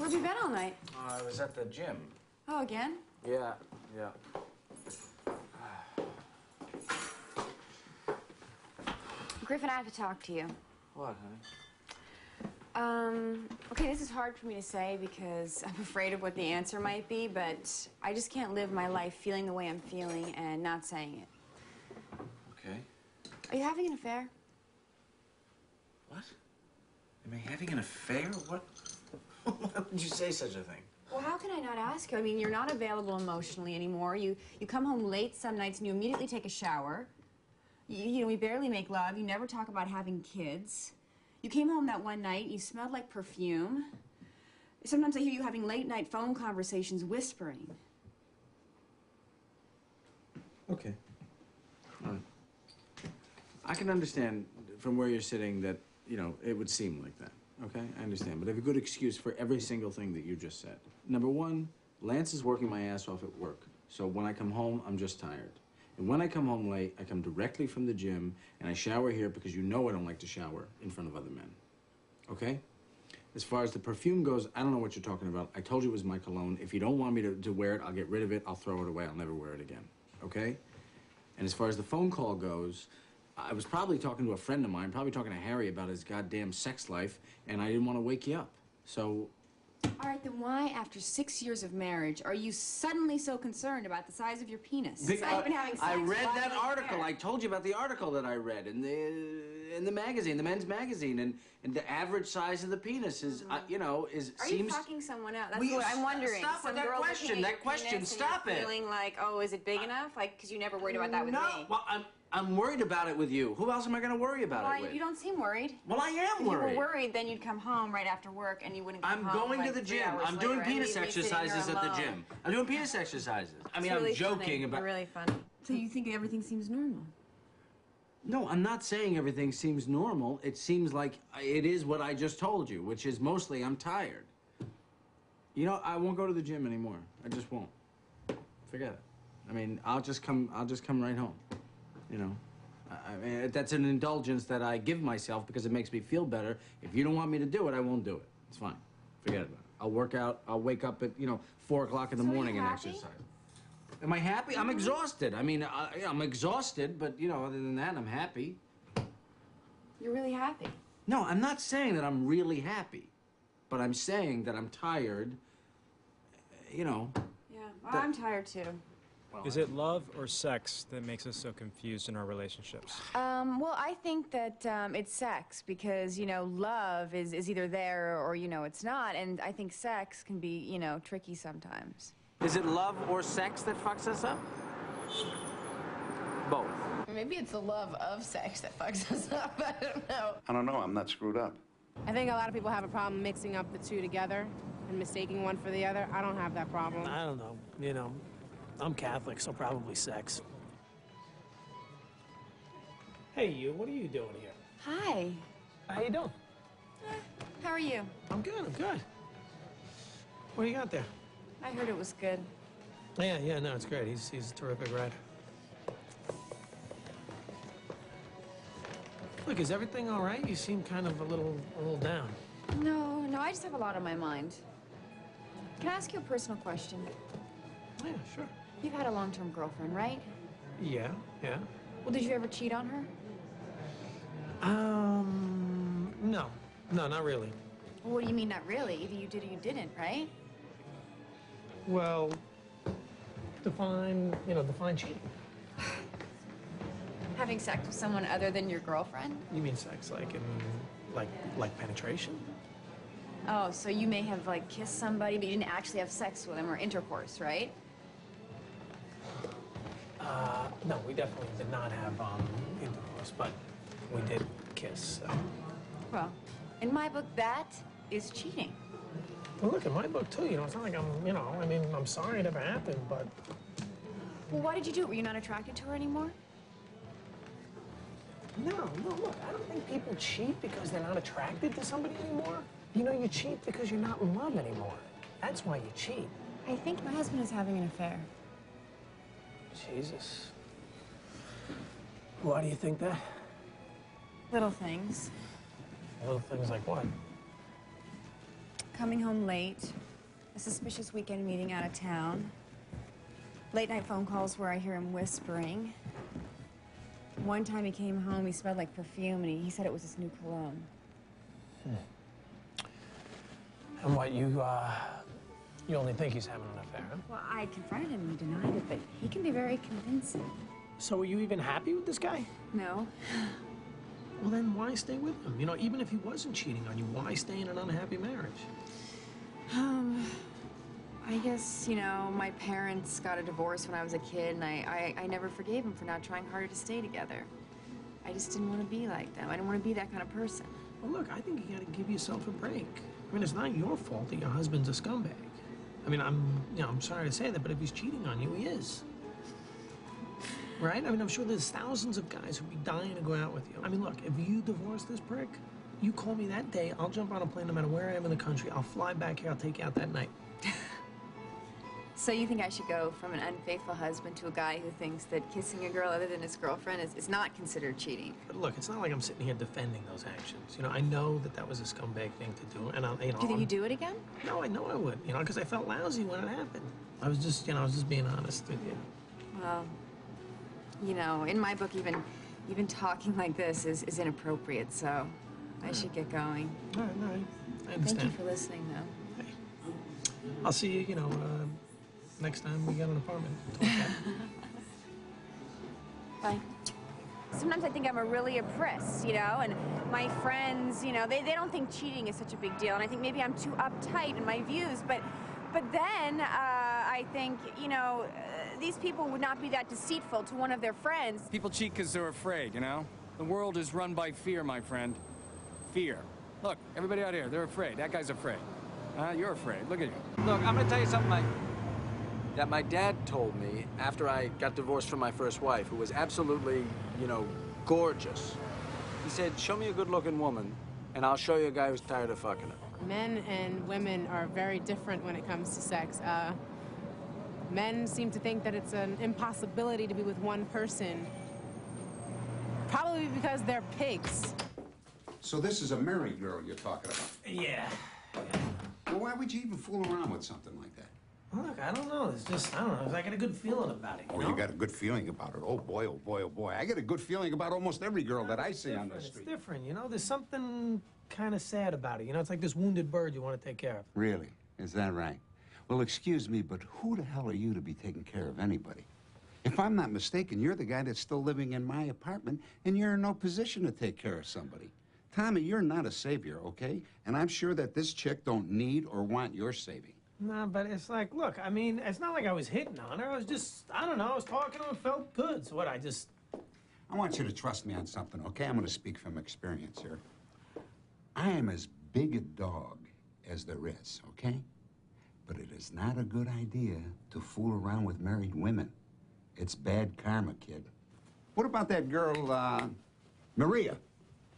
Where'd you been all night? I was at the gym. Oh, again? Yeah. Griffin, I have to talk to you. What, honey? Okay, this is hard for me to say because I'm afraid of what the answer might be, but I just can't live my life feeling the way I'm feeling and not saying it. Okay. Are you having an affair? What? Am I having an affair? What? Why would you say such a thing? Well, how can I not ask you? I mean, you're not available emotionally anymore. You come home late some nights and you immediately take a shower. You know, we barely make love. You never talk about having kids. You came home that one night and you smelled like perfume. Sometimes I hear you having late-night phone conversations whispering. Okay. All right. I can understand from where you're sitting that, you know, it would seem like that. Okay? I understand. But I have a good excuse for every single thing that you just said. Number one, Lance is working my ass off at work. So when I come home, I'm just tired. And when I come home late, I come directly from the gym and I shower here because you know I don't like to shower in front of other men. Okay? As far as the perfume goes, I don't know what you're talking about. I told you it was my cologne. If you don't want me to wear it, I'll get rid of it. I'll throw it away. I'll never wear it again. Okay? And as far as the phone call goes, I was probably talking to a friend of mine, probably talking to Harry about his goddamn sex life, and I didn't want to wake you up. So... All right, then why, after 6 years of marriage, are you suddenly so concerned about the size of your penis? I read that article. I told you about the article that I read in the magazine, the men's magazine, and the average size of the penis is, you know, Are you fucking someone else? That's what I'm wondering. Stop with that question. That question. Stop it. Feeling like, oh, is it big enough? Like, because you never worried about that with me. No. Well, I'm worried about it with you. Who else am I going to worry about it with? You don't seem worried. Well, I am worried. If you were worried, then you'd come home right after work and you wouldn't come home. I'm going to the gym. I'm doing penis exercises at the gym. I'm doing penis exercises. I mean, I'm joking about... It's really funny. So you think everything seems normal? No, I'm not saying everything seems normal. It seems like it is what I just told you, which is mostly I'm tired. You know, I won't go to the gym anymore. I just won't. Forget it. I mean, I'll just come right home. You know, I mean, that's an indulgence that I give myself because it makes me feel better. If you don't want me to do it, I won't do it. It's fine. Forget about it. I'll work out. I'll wake up at, you know, 4 o'clock in the morning and exercise. Am I happy? I'm exhausted. I mean, I'm exhausted, but, you know, other than that, I'm happy. You're really happy? No, I'm not saying that I'm really happy, but I'm saying that I'm tired, you know. Yeah, well, I'm tired, too. Is it love or sex that makes us so confused in our relationships? Well, I think that it's sex because, you know, love is either there or, you know, it's not. And I think sex can be, you know, tricky sometimes. Is it love or sex that fucks us up? Both. Maybe it's the love of sex that fucks us up. I don't know. I don't know. I'm not screwed up. I think a lot of people have a problem mixing up the two together and mistaking one for the other. I don't have that problem. I don't know. You know, I'm Catholic, so probably sex. Hey, you, what are you doing here? Hi. How you doing? How are you? I'm good. What do you got there? I heard it was good. Yeah, no, it's great. He's a terrific writer. Look, is everything all right? You seem kind of a little down. No, I just have a lot on my mind. Can I ask you a personal question? Yeah, sure. You've had a long-term girlfriend, right? Yeah. Well, did you ever cheat on her? No, not really. Well, what do you mean, not really? Either you did or you didn't, right? Well, define cheating. Having sex with someone other than your girlfriend? You mean sex, like penetration? Oh, so you may have, like, kissed somebody, but you didn't actually have sex with them or intercourse, right? No, we definitely did not have intercourse, but we did kiss, so. Well, in my book, that is cheating. Well, look, in my book, too, you know, it's not like I'm, you know, I mean, I'm sorry it ever happened, but... Well, why did you do it? Were you not attracted to her anymore? No, look, I don't think people cheat because they're not attracted to somebody anymore. You know, you cheat because you're not in love anymore. That's why you cheat. I think my husband is having an affair. Jesus. Why do you think that? Little things. Little things like what? coming home late, a suspicious weekend meeting out of town, late night phone calls where I hear him whispering. One time he came home, he smelled like perfume, and he said it was his new cologne. And what, you only think he's having an affair, huh? Well, I confronted him and he denied it, but he can be very convincing. So are you even happy with this guy? No. Well, then why stay with him? You know, even if he wasn't cheating on you, why stay in an unhappy marriage? I guess, you know, my parents got a divorce when I was a kid, and I never forgave them for not trying harder to stay together. I just didn't want to be like them. I didn't want to be that kind of person. Well, look, I think you gotta give yourself a break. I mean, it's not your fault that your husband's a scumbag. I mean, I'm sorry to say that, but if he's cheating on you, he is. Right? I mean, I'm sure there's thousands of guys who'd be dying to go out with you. I mean, look, if you divorce this prick, you call me that day, I'll jump on a plane no matter where I am in the country. I'll fly back here, I'll take you out that night. So you think I should go from an unfaithful husband to a guy who thinks that kissing a girl other than his girlfriend is not considered cheating? But look, it's not like I'm sitting here defending those actions. You know, I know that that was a scumbag thing to do, and Do you think you'd do it again? No, I know I would, you know, because I felt lousy when it happened. I was just, you know, I was just being honest with you. Well, you know, in my book, even talking like this is inappropriate, so I should get going. All right, I understand. Thank you for listening, though. Hey, I'll see you, you know, next time we get an apartment. Bye. Sometimes I think I'm a really oppressed, you know, and my friends, you know, they don't think cheating is such a big deal, and I think maybe I'm too uptight in my views, but then I think, you know, these people would not be that deceitful to one of their friends. People cheat because they're afraid, you know? The world is run by fear, my friend. Fear. Look, everybody out here, they're afraid. That guy's afraid. You're afraid. Look at you. Look, I'm gonna tell you something that my dad told me after I got divorced from my first wife, who was absolutely, you know, gorgeous. He said, show me a good-looking woman, and I'll show you a guy who's tired of fucking her. Men and women are very different when it comes to sex. Men seem to think that it's an impossibility to be with one person, probably because they're pigs. So this is a married girl you're talking about? Yeah. Well, why would you even fool around with something like that? Look, I don't know. It's just, I don't know. I got a good feeling about it. Oh, know? you got a good feeling about it. Oh, boy, oh, boy, oh, boy. I get a good feeling about almost every girl that I see on the street. It's different, you know? There's something kind of sad about it. You know, it's like this wounded bird you want to take care of. Really? Is that right? Well, excuse me, but who the hell are you to be taking care of anybody? If I'm not mistaken, you're the guy that's still living in my apartment, and you're in no position to take care of somebody. Tommy, you're not a savior, okay? And I'm sure that this chick don't need or want your saving. Nah, but it's like, look, I mean, it's not like I was hitting on her. I was just, I don't know, I was talking to her, felt good. So what, I want you to trust me on something, okay? I'm gonna speak from experience here. I am as big a dog as there is, okay? But it is not a good idea to fool around with married women. It's bad karma, kid. What about that girl, Maria?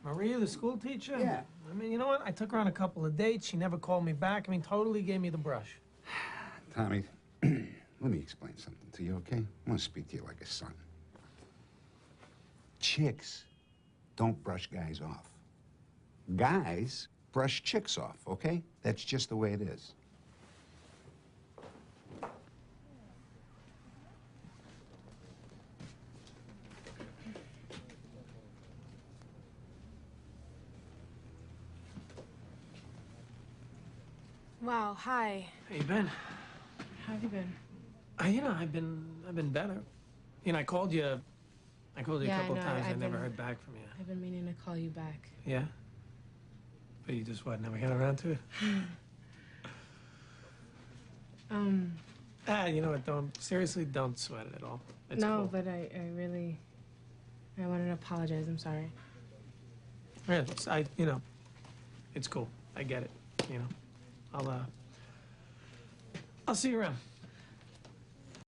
Maria, the school teacher? Yeah. I mean, you know what? I took her on a couple of dates. She never called me back. I mean, totally gave me the brush. Tommy, let me explain something to you, okay? I want to speak to you like a son. Chicks don't brush guys off. Guys brush chicks off, okay? That's just the way it is. Wow, hi. How you been? How have you been? You know, I've been better. You know, I called you a couple of times. I never heard back from you. I've been meaning to call you back. Yeah? But you just, what, never got around to it? You know what, seriously, don't sweat it at all. It's no, cool. but I wanted to apologize. I'm sorry. Yeah, you know, it's cool. I get it, you know. I'll see you around.